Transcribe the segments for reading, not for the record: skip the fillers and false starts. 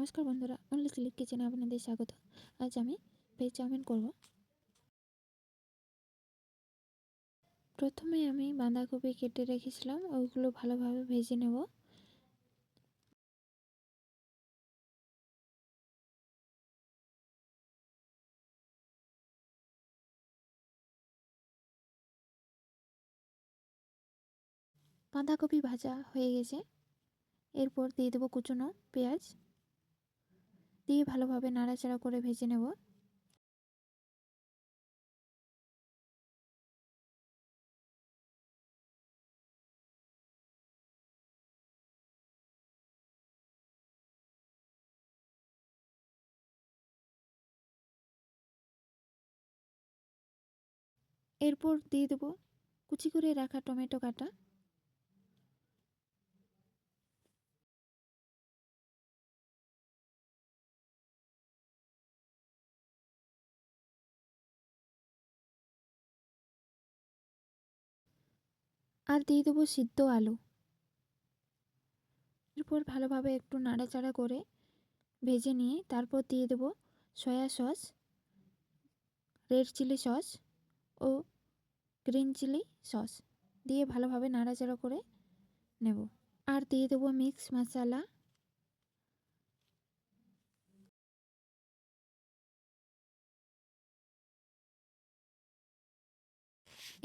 नमस्कार बंधुरा अनली सिलिक किचेने आपनादेर स्वागत। आज आमी भेज चाउमिन करब। प्रथमे आमी बाँधाकपि केटे रेखेछिलाम, ओइगुलो भालोभाबे भेजे नेब। बाँधाकपि भाजा हये गेछे। एरपर दिये देब कुचोनो पेঁয়াজ, दिये भालोभाबे नाड़ाचाड़ा करे भेजे नेब। एरपर दिये देब कुचि करे राखा टमेटो काटा, আর দিয়ে দেব সিদ্ধ আলু। এরপর ভালোভাবে একটু নাড়াচাড়া করে ভেজে নিয়ে তারপর দিয়ে দেব soya sauce, red chilli sauce ও গ্রিন চিলি সস দিয়ে ভালোভাবে নাড়াচাড়া করে নেব। আর দিয়ে দেব মিক্স মশলা।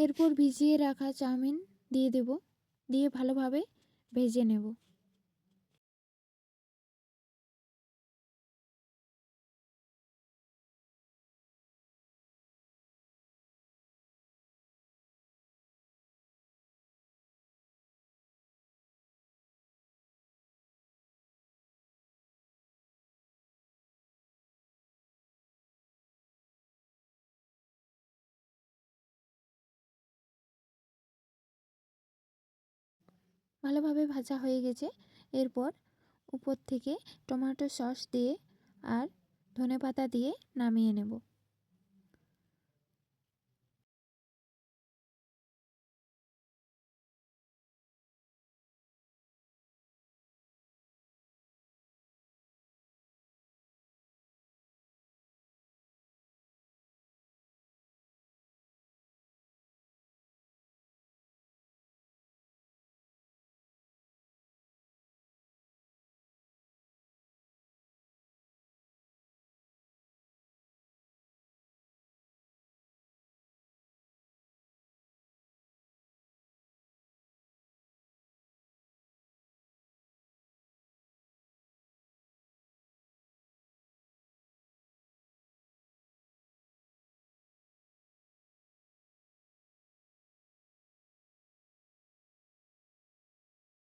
এরপর ভিজিয়ে রাখা চাউমিন দিয়ে দেব, দিয়ে ভালোভাবে ভেজে নেব। ভালোভাবে ভাজা হয়ে গেছে। এরপর উপর থেকে টমেটো সস দিয়ে আর ধনেপাতা দিয়ে নামিয়ে নেব।